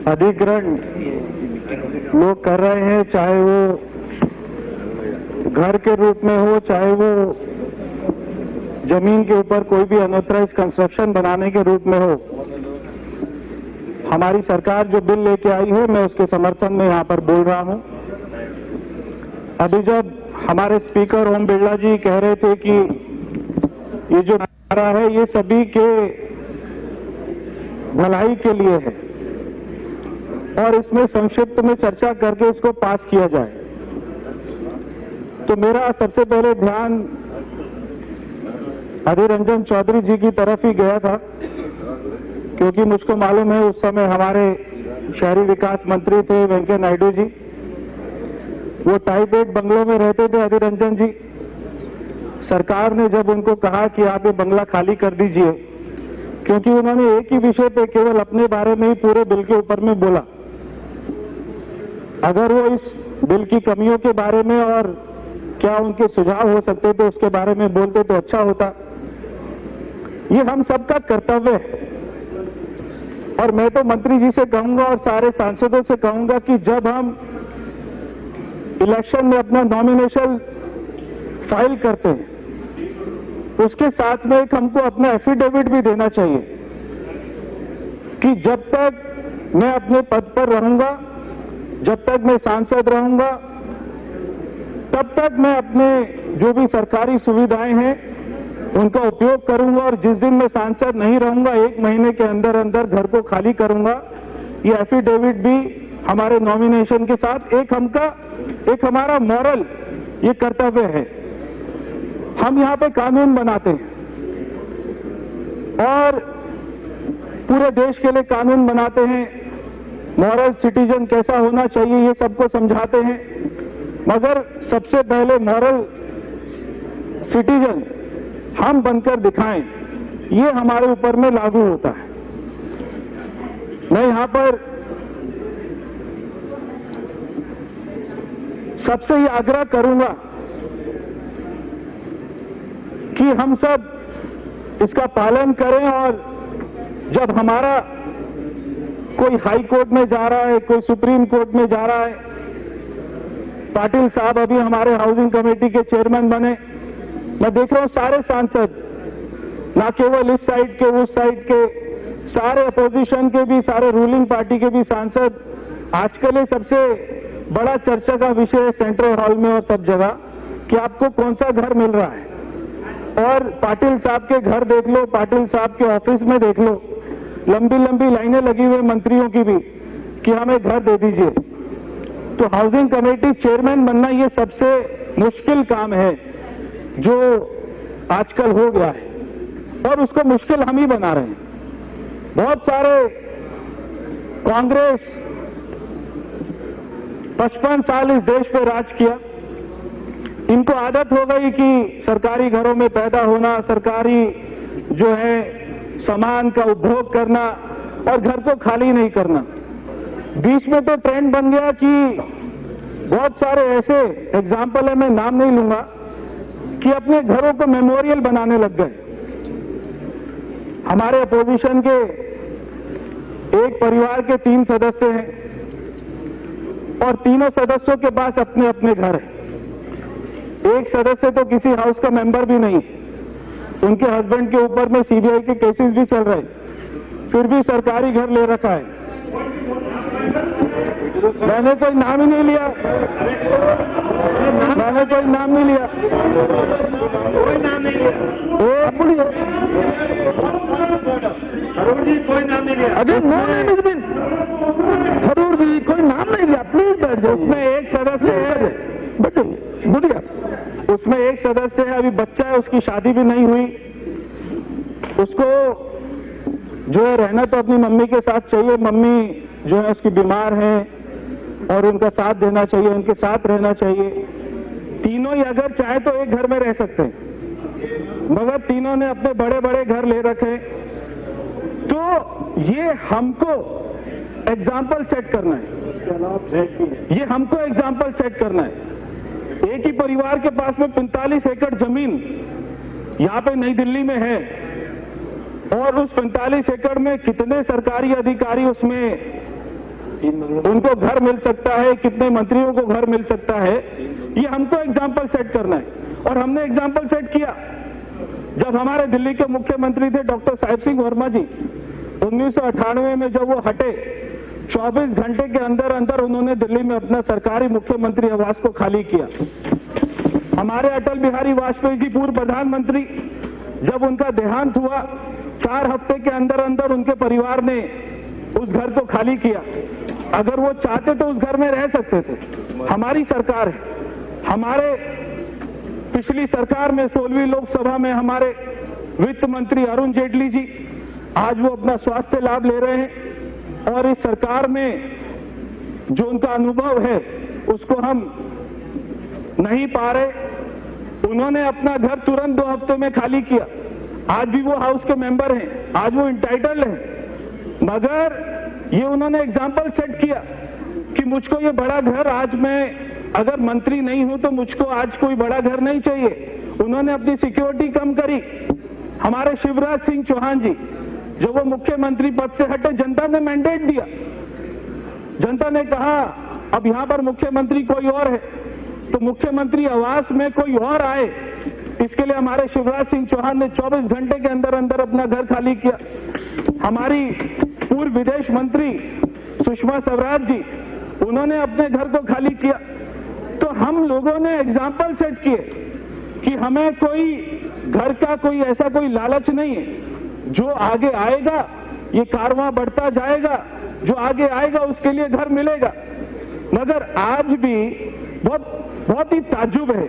अधिग्रहण लोग कर रहे हैं, चाहे वो घर के रूप में हो, चाहे वो जमीन के ऊपर कोई भी अनऑथराइज्ड कंस्ट्रक्शन बनाने के रूप में हो, हमारी सरकार जो बिल लेके आई है मैं उसके समर्थन में यहां पर बोल रहा हूं। अभी जब हमारे स्पीकर ओम बिरला जी कह रहे थे कि ये जो रहा है ये सभी के भलाई के लिए है और इसमें संक्षिप्त में चर्चा करके इसको पास किया जाए, तो मेरा सबसे पहले ध्यान अधीर रंजन चौधरी जी की तरफ ही गया था, क्योंकि मुझको मालूम है उस समय हमारे शहरी विकास मंत्री थे वेंकैया नायडू जी, वो टाइप 8 बंगलों में रहते थे। अधीर रंजन जी, सरकार ने जब उनको कहा कि आप ये बंगला खाली कर दीजिए, क्योंकि उन्होंने एक ही विषय पे केवल अपने बारे में ही पूरे बिल के ऊपर में बोला, अगर वो इस बिल की कमियों के बारे में और क्या उनके सुझाव हो सकते थे उसके बारे में बोलते तो अच्छा होता। ये हम सबका कर्तव्य है और मैं तो मंत्री जी से कहूंगा और सारे सांसदों से कहूंगा कि जब हम इलेक्शन में अपना नॉमिनेशन फाइल करते हैं उसके साथ में एक हमको अपना एफिडेविट भी देना चाहिए कि जब तक मैं अपने पद पर रहूंगा, जब तक मैं सांसद रहूंगा, तब तक मैं अपने जो भी सरकारी सुविधाएं हैं उनका उपयोग करूंगा और जिस दिन मैं सांसद नहीं रहूंगा 1 महीने के अंदर अंदर घर को खाली करूंगा। ये एफिडेविट भी हमारे नॉमिनेशन के साथ एक हमारा मॉरल ये कर्तव्य है। हम यहाँ पे कानून बनाते हैं और पूरे देश के लिए कानून बनाते हैं, मॉरल सिटीजन कैसा होना चाहिए ये सबको समझाते हैं, मगर सबसे पहले मॉरल सिटीजन हम बनकर दिखाएं, ये हमारे ऊपर में लागू होता है। मैं यहां पर सबसे ये आग्रह करूंगा कि हम सब इसका पालन करें और जब हमारा कोई हाई कोर्ट में जा रहा है, कोई सुप्रीम कोर्ट में जा रहा है, पाटिल साहब अभी हमारे हाउसिंग कमेटी के चेयरमैन बने, मैं देख रहा हूं सारे सांसद, ना केवल इस साइड के उस साइड के, सारे अपोजिशन के भी, सारे रूलिंग पार्टी के भी सांसद, आजकल ये सबसे बड़ा चर्चा का विषय है सेंट्रल हॉल में और सब जगह कि आपको कौन सा घर मिल रहा है। और पाटिल साहब के घर देख लो, पाटिल साहब के ऑफिस में देख लो, लंबी लंबी लाइनें लगी हुई मंत्रियों की भी कि हमें घर दे दीजिए। तो हाउसिंग कमेटी चेयरमैन बनना ये सबसे मुश्किल काम है जो आजकल हो गया है और उसको मुश्किल हम ही बना रहे हैं। बहुत सारे कांग्रेस 55 साल इस देश पे राज किया, इनको आदत हो गई कि सरकारी घरों में पैदा होना, सरकारी जो है सामान का उपभोग करना और घर को खाली नहीं करना। बीच में तो ट्रेंड बन गया कि बहुत सारे ऐसे एग्जाम्पल है, मैं नाम नहीं लूंगा, कि अपने घरों को मेमोरियल बनाने लग गए। हमारे अपोजिशन के एक परिवार के 3 सदस्य हैं और तीनों सदस्यों के पास अपने अपने घर है। एक सदस्य तो किसी हाउस का मेंबर भी नहीं, उनके हस्बैंड के ऊपर में सीबीआई के केसेस भी चल रहे हैं, फिर भी सरकारी घर ले रखा है। मैंने कोई नाम ही नहीं लिया, मैंने कोई नाम नहीं लिया, कोई नाम नहीं लिया, बोलिए हरूर जी, कोई नाम नहीं लिया। अगर हरूर जी कोई नाम नहीं लिया, प्लीज बैठ जाओ। उसमें एक सदस्य है, बोलिए, उसमें एक सदस्य है, अभी बच्चा है, उसकी शादी भी नहीं हुई, उसको जो है रहना तो अपनी मम्मी के साथ चाहिए, मम्मी जो है उसकी बीमार है और उनका साथ देना चाहिए, उनके साथ रहना चाहिए। तीनों ही अगर चाहे तो एक घर में रह सकते हैं, मगर तीनों ने अपने बड़े बड़े घर ले रखे। तो ये हमको एग्जाम्पल सेट करना है, ये हमको एग्जाम्पल सेट करना है। एक ही परिवार के पास में 45 एकड़ जमीन यहाँ पे नई दिल्ली में है और उस 45 एकड़ में कितने सरकारी अधिकारी उसमें उनको घर मिल सकता है, कितने मंत्रियों को घर मिल सकता है, ये हमको एग्जाम्पल सेट करना है। और हमने एग्जाम्पल सेट किया। जब हमारे दिल्ली के मुख्यमंत्री थे डॉक्टर साहिब सिंह वर्मा जी, 1998 में जब वो हटे, 24 घंटे के अंदर अंदर उन्होंने दिल्ली में अपना सरकारी मुख्यमंत्री आवास को खाली किया। हमारे अटल बिहारी वाजपेयी जी पूर्व प्रधानमंत्री, जब उनका देहांत हुआ, 4 हफ्ते के अंदर अंदर उनके परिवार ने उस घर को खाली किया। अगर वो चाहते तो उस घर में रह सकते थे। हमारी सरकार है, हमारे पिछली सरकार में 16वीं लोकसभा में हमारे वित्त मंत्री अरुण जेटली जी, आज वो अपना स्वास्थ्य लाभ ले रहे हैं और इस सरकार में जो उनका अनुभव है उसको हम नहीं पा रहे। उन्होंने अपना घर तुरंत 2 हफ्ते में खाली किया। आज भी वो हाउस के मेंबर हैं, आज वो इंटाइटल्ड हैं, मगर ये उन्होंने एग्जाम्पल सेट किया कि मुझको ये बड़ा घर, आज मैं अगर मंत्री नहीं हूं तो मुझको आज कोई बड़ा घर नहीं चाहिए। उन्होंने अपनी सिक्योरिटी कम करी। हमारे शिवराज सिंह चौहान जी, जब वो मुख्यमंत्री पद से हटे, जनता ने मैंडेट दिया। जनता ने कहा अब यहां पर मुख्यमंत्री कोई और है, तो मुख्यमंत्री आवास में कोई और आए, इसके लिए हमारे शिवराज सिंह चौहान ने 24 घंटे के अंदर अंदर अपना घर खाली किया। हमारी पूर्व विदेश मंत्री सुषमा स्वराज जी, उन्होंने अपने घर को खाली किया। तो हम लोगों ने एग्जाम्पल सेट किए कि हमें कोई घर का कोई ऐसा कोई लालच नहीं है। जो आगे आएगा ये कारवां बढ़ता जाएगा, जो आगे आएगा उसके लिए घर मिलेगा। मगर आज भी बहुत ही ताज्जुब है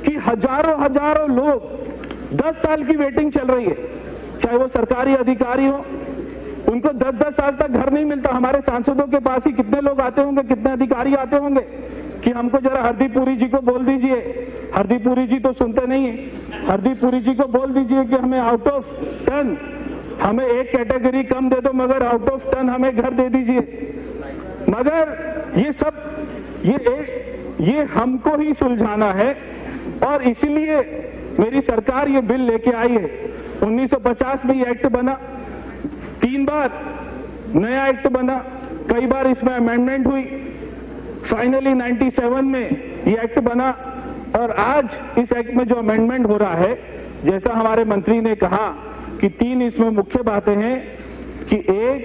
कि हजारों लोग 10 साल की वेटिंग चल रही है, चाहे वो सरकारी अधिकारी हो, उनको 10-10 साल तक घर नहीं मिलता। हमारे सांसदों के पास ही कितने लोग आते होंगे, कितने अधिकारी आते होंगे कि हमको जरा हरदीप पुरी जी को बोल दीजिए। हरदीप पुरी जी तो सुनते नहीं है। हरदीप पुरी जी को बोल दीजिए कि हमें आउट ऑफ 10 हमें 1 कैटेगरी कम दे दो, मगर आउट ऑफ 10 हमें घर दे दीजिए। मगर ये सब ये हमको ही सुलझाना है और इसीलिए मेरी सरकार ये बिल लेके आई है। 1950 में ये एक्ट बना, 3 बार नया एक्ट बना, कई बार इसमें अमेंडमेंट हुई, फाइनली 97 में ये एक्ट बना। और आज इस एक्ट में जो अमेंडमेंट हो रहा है, जैसा हमारे मंत्री ने कहा कि 3 इसमें मुख्य बातें हैं कि 1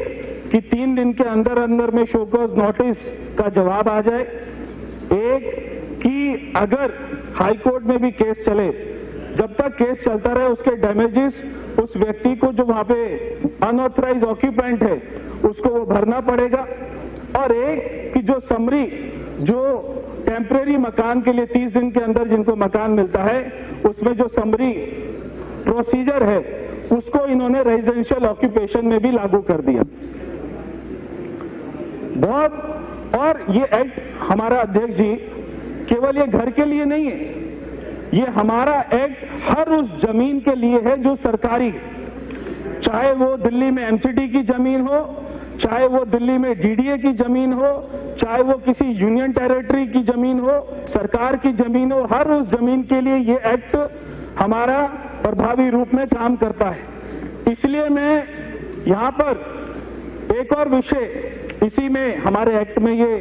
कि 3 दिन के अंदर अंदर में शो कॉज नोटिस का जवाब आ जाए। 1 कि अगर हाई कोर्ट में भी केस चले, जब तक केस चलता रहे उसके डैमेजेस उस व्यक्ति को जो वहां पे अनऑथराइज ऑक्यूपेंट है उसको वो भरना पड़ेगा। और 1 कि जो समरी, जो टेम्परेरी मकान के लिए 30 दिन के अंदर जिनको मकान मिलता है, उसमें जो समरी प्रोसीजर है उसको इन्होंने रेजिडेंशियल ऑक्यूपेशन में भी लागू कर दिया। और ये एक्ट हमारा अध्यक्ष जी केवल ये घर के लिए नहीं है, ये हमारा एक्ट हर उस जमीन के लिए है जो सरकारी, चाहे वो दिल्ली में एमसीडी की जमीन हो, चाहे वो दिल्ली में डीडीए की जमीन हो, चाहे वो किसी यूनियन टेरिटरी की जमीन हो, सरकार की जमीन हो, हर उस जमीन के लिए ये एक्ट हमारा प्रभावी रूप में काम करता है। इसलिए मैं यहां पर एक और विषय इसी में हमारे एक्ट में ये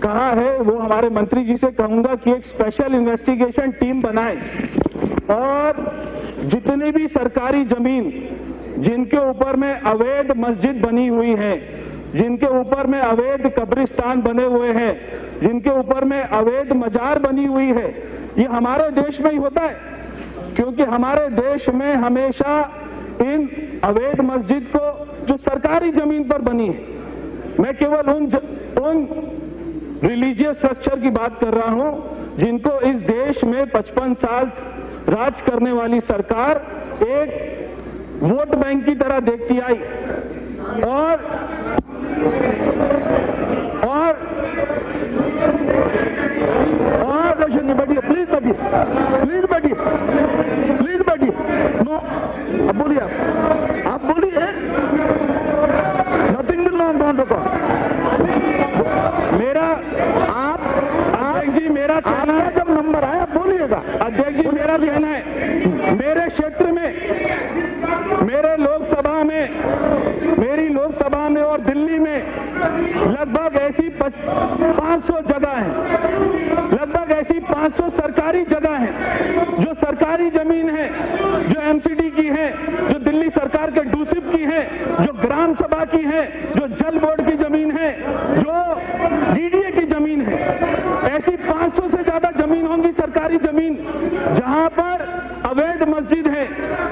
कहा है, वो हमारे मंत्री जी से कहूंगा कि एक स्पेशल इन्वेस्टिगेशन टीम बनाए और जितनी भी सरकारी जमीन जिनके ऊपर में अवैध मस्जिद बनी हुई है, जिनके ऊपर में अवैध कब्रिस्तान बने हुए हैं, जिनके ऊपर में अवैध मजार बनी हुई है, ये हमारे देश में ही होता है, क्योंकि हमारे देश में हमेशा इन अवैध मस्जिद को जो सरकारी जमीन पर बनी है, मैं केवल उन रिलीजियस स्ट्रक्चर की बात कर रहा हूं जिनको इस देश में 55 साल राज करने वाली सरकार एक वोट बैंक की तरह देखती आई। और बैठिए, प्लीज बैठिए, नो, अब बोलिए, आप बोलिए, nothing will not on record. मेरा कहना है, जब नंबर आया बोलिएगा। अध्यक्ष जी, मेरा कहना है, मेरे क्षेत्र में मेरे लोग लगभग ऐसी 500 जगह हैं, लगभग ऐसी 500 सरकारी जगह हैं जो सरकारी जमीन है, जो एमसीडी की है, जो दिल्ली सरकार के डूसिप की है, जो ग्राम सभा की है, जो जल बोर्ड की जमीन है, जो डीडीए की जमीन है। ऐसी 500 से ज्यादा जमीन होंगी, सरकारी जमीन, जहां पर अवैध मस्जिद है,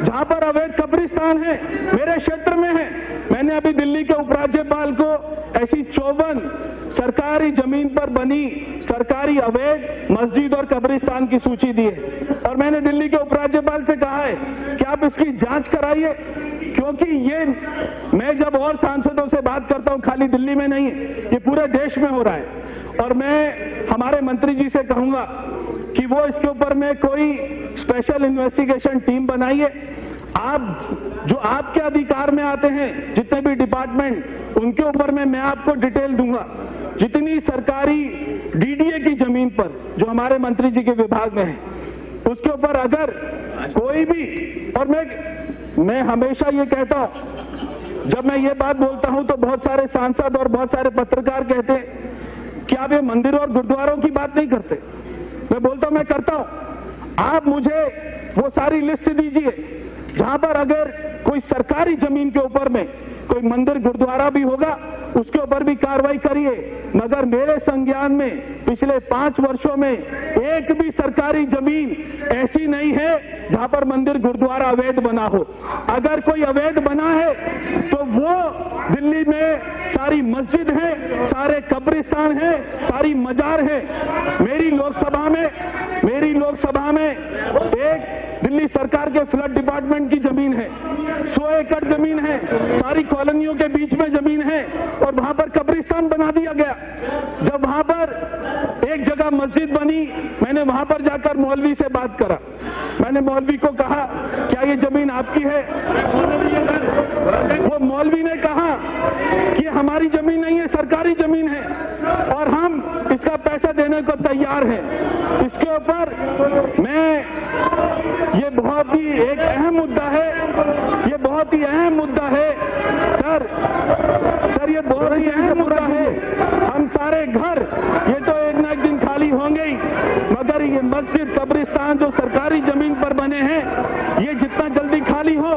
जहां पर अवैध कब्रिस्तान है, मेरे क्षेत्र में है। मैंने अभी दिल्ली के उपराज्यपाल को ऐसी 54 सरकारी जमीन पर बनी सरकारी अवैध मस्जिद और कब्रिस्तान की सूची दी है और मैंने दिल्ली के उपराज्यपाल से कहा है कि आप इसकी जांच कराइए, क्योंकि ये मैं जब और सांसदों से बात करता हूं, खाली दिल्ली में नहीं, ये पूरे देश में हो रहा है। और मैं हमारे मंत्री जी से कहूंगा कि वो इसके ऊपर में कोई स्पेशल इन्वेस्टिगेशन टीम बनाइए। आप जो आपके अधिकार में आते हैं, जितने भी डिपार्टमेंट, उनके ऊपर में मैं आपको डिटेल दूंगा। जितनी सरकारी डीडीए की जमीन पर जो हमारे मंत्री जी के विभाग में है, उसके ऊपर अगर कोई भी, और मैं हमेशा ये कहता हूं, जब मैं ये बात बोलता हूं तो बहुत सारे सांसद और बहुत सारे पत्रकार कहते हैं कि आप ये मंदिर और गुरुद्वारों की बात नहीं करते। मैं बोलता हूं, मैं करता हूं। आप मुझे वो सारी लिस्ट दीजिए जहां पर अगर कोई सरकारी जमीन के ऊपर में कोई मंदिर गुरुद्वारा भी होगा, उसके ऊपर भी कार्रवाई करिए। मगर मेरे संज्ञान में पिछले 5 वर्षों में एक भी सरकारी जमीन ऐसी नहीं है जहां पर मंदिर गुरुद्वारा अवैध बना हो। अगर कोई अवैध बना है तो वो दिल्ली में सारी मस्जिद है, सारे कब्रिस्तान है, सारी मजार है। मेरी लोकसभा में एक दिल्ली सरकार के फ्लड डिपार्टमेंट की जमीन है, 100 एकड़ जमीन है, सारी कॉलोनियों के बीच में जमीन है और वहां पर कब्रिस्तान बना दिया गया। जब वहां पर एक जगह मस्जिद बनी, मैंने वहां पर जाकर मौलवी से बात करा। मैंने मौलवी को कहा, क्या ये जमीन आपकी है? वो मौलवी ने कहा कि हमारी जमीन नहीं है, सरकारी जमीन है और हम इसका पैसा देने को तैयार हैं। इसके ऊपर ये बहुत ही एक अहम मुद्दा है, ये बहुत ही अहम मुद्दा है सर, ये बहुत ही अहम मुद्दा है। हम सारे घर ये तो एक ना एक दिन खाली होंगे ही, मगर ये मस्जिद कब्रिस्तान जो सरकारी जमीन पर बने हैं, ये जितना जल्दी खाली हो,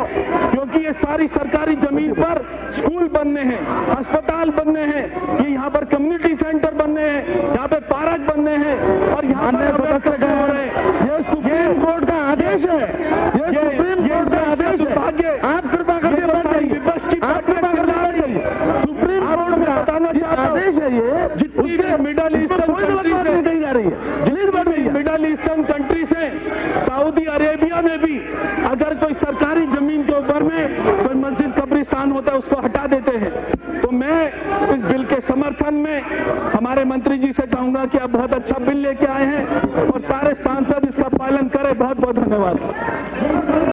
क्योंकि ये सारी सरकारी जमीन पर स्कूल बनने हैं, अस्पताल बनने हैं, ये यहाँ पर कम्युनिटी सेंटर बनने हैं, यहाँ पे पार्क बनने हैं और यहाँ ये सुप्रीम कोर्ट का आदेश है, ये सुप्रीम कोर्ट का आदेश है। भाग्य आप कृपा करके बन जाइए, आप कृपा करके बन जाइए। सुप्रीम कोर्ट का बताना आदेश है, ये जितनी मिडल ईस्टर्न कंट्रीज नहीं जा रही है, मिडल ईस्टर्न कंट्रीज है, सऊदी अरेबिया में भी अगर कोई सरकारी जमीन के ऊपर में कोई मस्जिद कब्रिस्तान होता है, उसको हटा देते हैं। तो मैं इस बिल के समर्थन में हमारे मंत्री जी से कहूंगा कि आप बहुत अच्छा बिल लेके आए हैं और सारे सांसद इसका पालन करें। बहुत बहुत धन्यवाद।